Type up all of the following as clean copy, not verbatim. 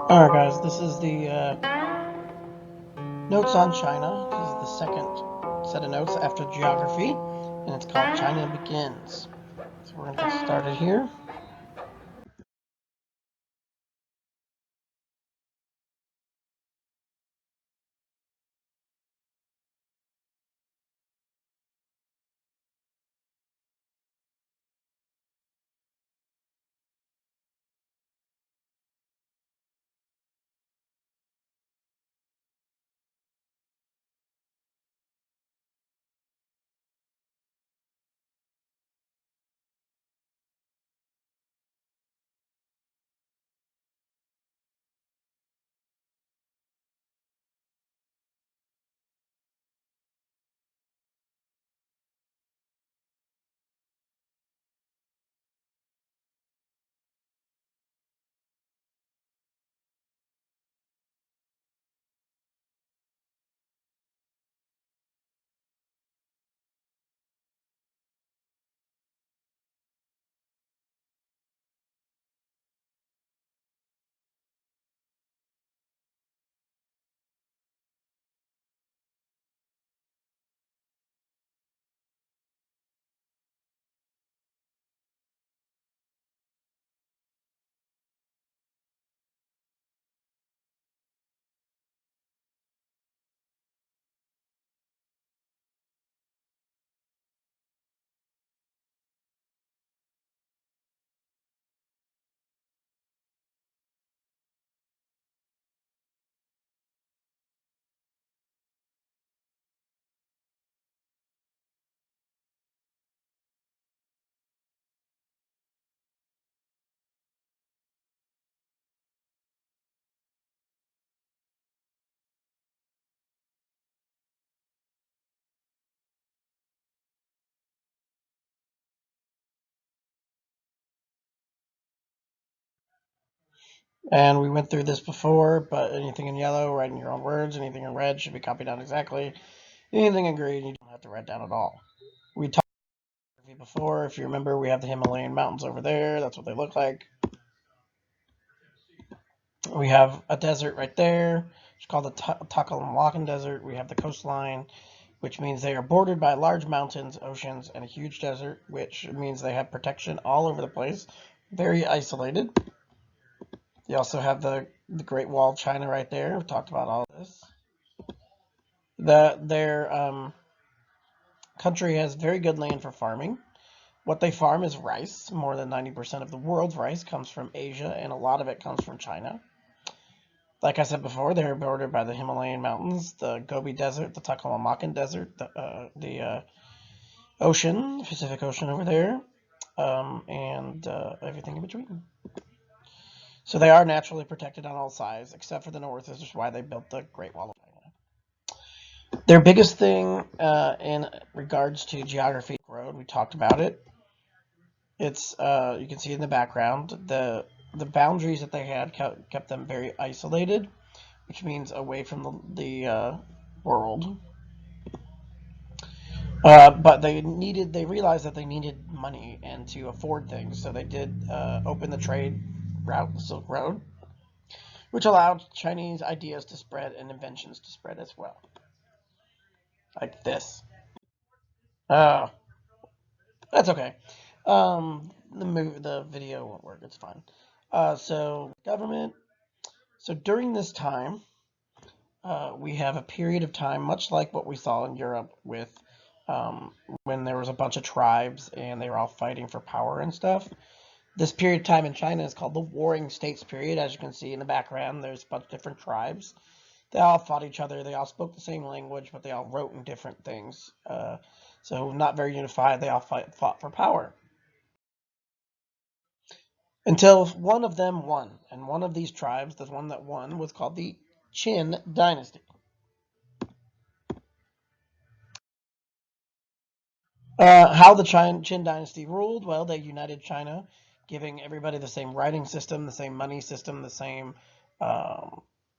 Alright guys, this is the notes on China. This is the second set of notes after geography, and it's called China Begins. So we're going to get started here. And we went through this before, but anything in yellow, write in your own words. Anything in red should be copied down exactly. Anything in green, you don't have to write down at all. We talked about it before. If you remember, we have the Himalayan mountains over there. That's what they look like. We have a desert right there. It's called the Taklamakan Desert. We have the coastline, which means they are bordered by large mountains, oceans, and a huge desert, which means they have protection all over the place. Very isolated. You also have the Great Wall of China right there. We've talked about all of this. Their country has very good land for farming. What they farm is rice. More than 90% of the world's rice comes from Asia, and a lot of it comes from China. Like I said before, they're bordered by the Himalayan mountains, the Gobi Desert, the Taklamakan Desert, the ocean, Pacific Ocean over there, and everything in between. So they are naturally protected on all sides, except for the north. This is why they built the Great Wall of China. Their biggest thing in regards to geography, road, we talked about it. It's you can see in the background the boundaries that they had kept them very isolated, which means away from the world. But they realized that they needed money and to afford things, so they did open the trade route, the Silk Road, which allowed Chinese ideas to spread and inventions to spread as well, like this. Uh, that's okay. The video won't work. It's fine. So government. So during this time, we have a period of time, much like what we saw in Europe with when there was a bunch of tribes and they were all fighting for power and stuff. This period of time in China is called the Warring States period. As you can see in the background, there's a bunch of different tribes. They all fought each other. They all spoke the same language, but they all wrote in different things. So not very unified. They all fought for power. Until one of them won. And one of these tribes, the one that won, was called the Qin Dynasty. How the Qin Dynasty ruled? Well, they united China, giving everybody the same writing system, the same money system, the same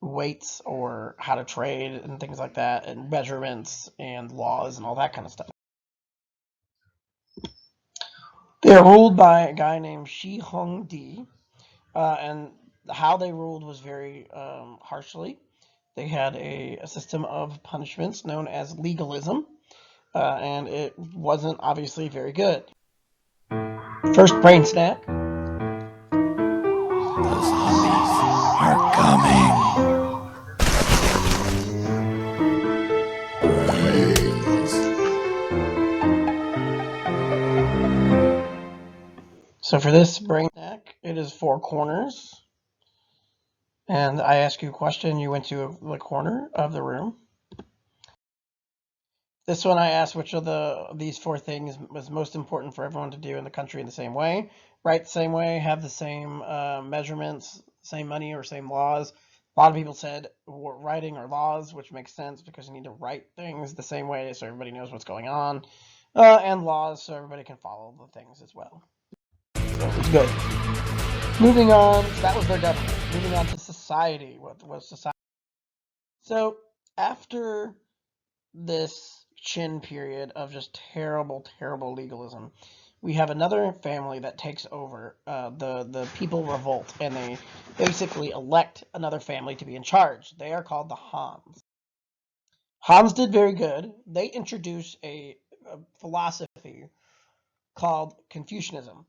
weights or how to trade and things like that, and measurements and laws and all that kind of stuff. They are ruled by a guy named Shi Hongdi, and how they ruled was very harshly. They had a system of punishments known as legalism, and it wasn't obviously very good. First brain snack. The zombies are coming. So for this brain snack, it is 4 corners. And I ask you a question, you went to the corner of the room. This one I asked which of these 4 things was most important for everyone to do in the country in the same way. Write the same way, have the same measurements, same money, or same laws. A lot of people said writing or laws, which makes sense because you need to write things the same way so everybody knows what's going on. And laws so everybody can follow the things as well. So it's good. Moving on, so that was their government. Moving on to society. What was society? So after this Qin period of just terrible, terrible legalism, we have another family that takes over. The people revolt, and they basically elect another family to be in charge. They are called the Hans. Hans did very good. They introduced a philosophy called Confucianism.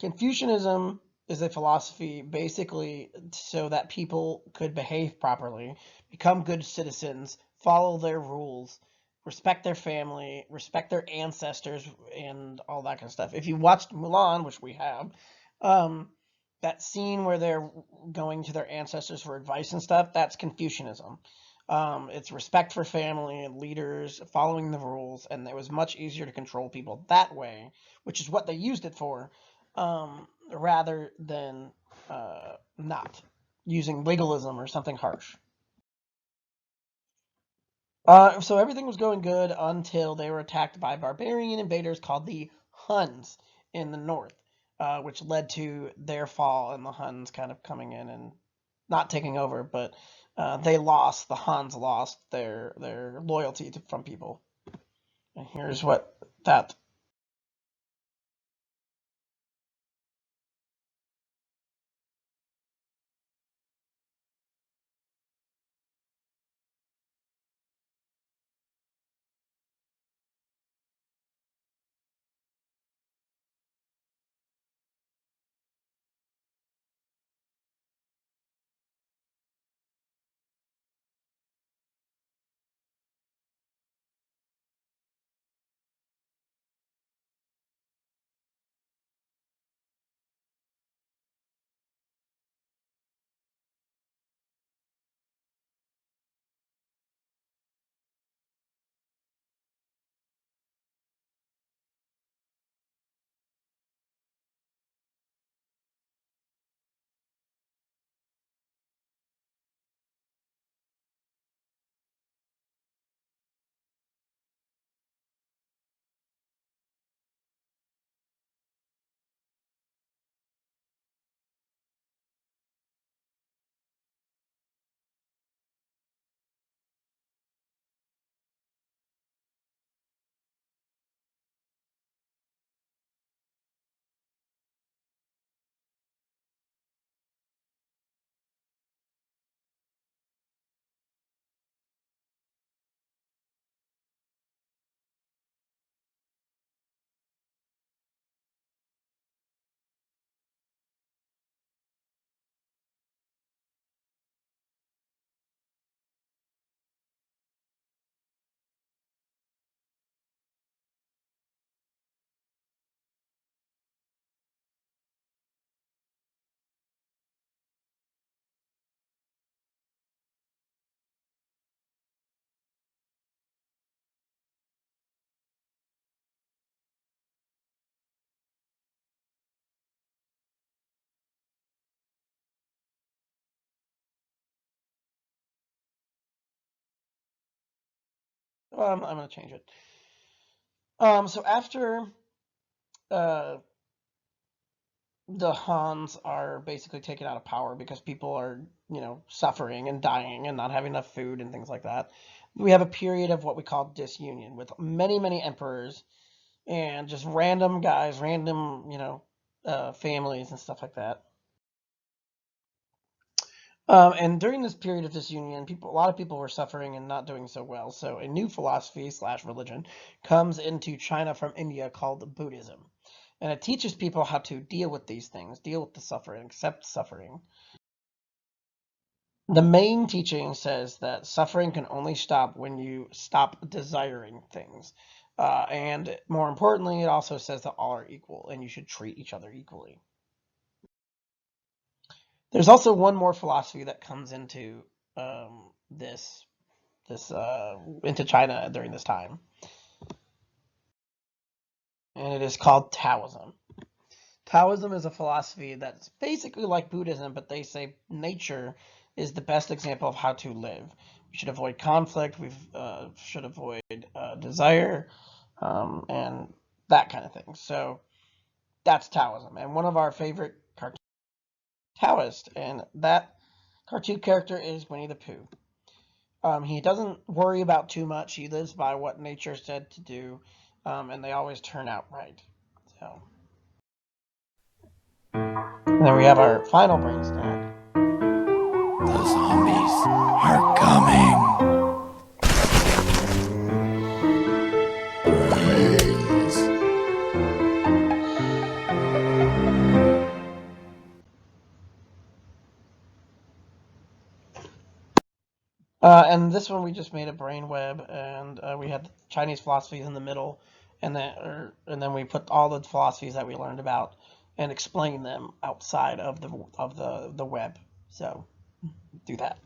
Confucianism is a philosophy basically so that people could behave properly, become good citizens, follow their rules, respect their family, respect their ancestors, and all that kind of stuff. If you watched Mulan, which we have, that scene where they're going to their ancestors for advice and stuff, that's Confucianism. It's respect for family and leaders, following the rules, and it was much easier to control people that way, which is what they used it for. Rather than not using legalism or something harsh. So everything was going good until they were attacked by barbarian invaders called the Huns in the north, which led to their fall and the Huns kind of coming in and not taking over, but they lost. The Huns lost their loyalty from people. And here's what that. I'm going to change it. So after uh, the Hans are basically taken out of power because people are, suffering and dying and not having enough food and things like that. We have a period of what we call disunion with many, many emperors and just random guys, random, families and stuff like that. And during this period of disunion, a lot of people were suffering and not doing so well. So a new philosophy / religion comes into China from India called Buddhism. And it teaches people how to deal with these things, deal with the suffering, accept suffering. The main teaching says that suffering can only stop when you stop desiring things. And more importantly, it also says that all are equal and you should treat each other equally. There's also one more philosophy that comes into this into China during this time, and it is called Taoism. Taoism is a philosophy that's basically like Buddhism, but they say nature is the best example of how to live. We should avoid conflict. We should avoid desire, and that kind of thing. So that's Taoism, and one of our favorite cartoon Taoist, and that cartoon character is Winnie the Pooh. He doesn't worry about too much. He lives by what nature said to do, and they always turn out right. So, and then we have our final brain snack. The zombies are coming. Brains. And this one we just made a brain web, and we had Chinese philosophies in the middle, and then we put all the philosophies that we learned about and explain them outside of the web. So do that.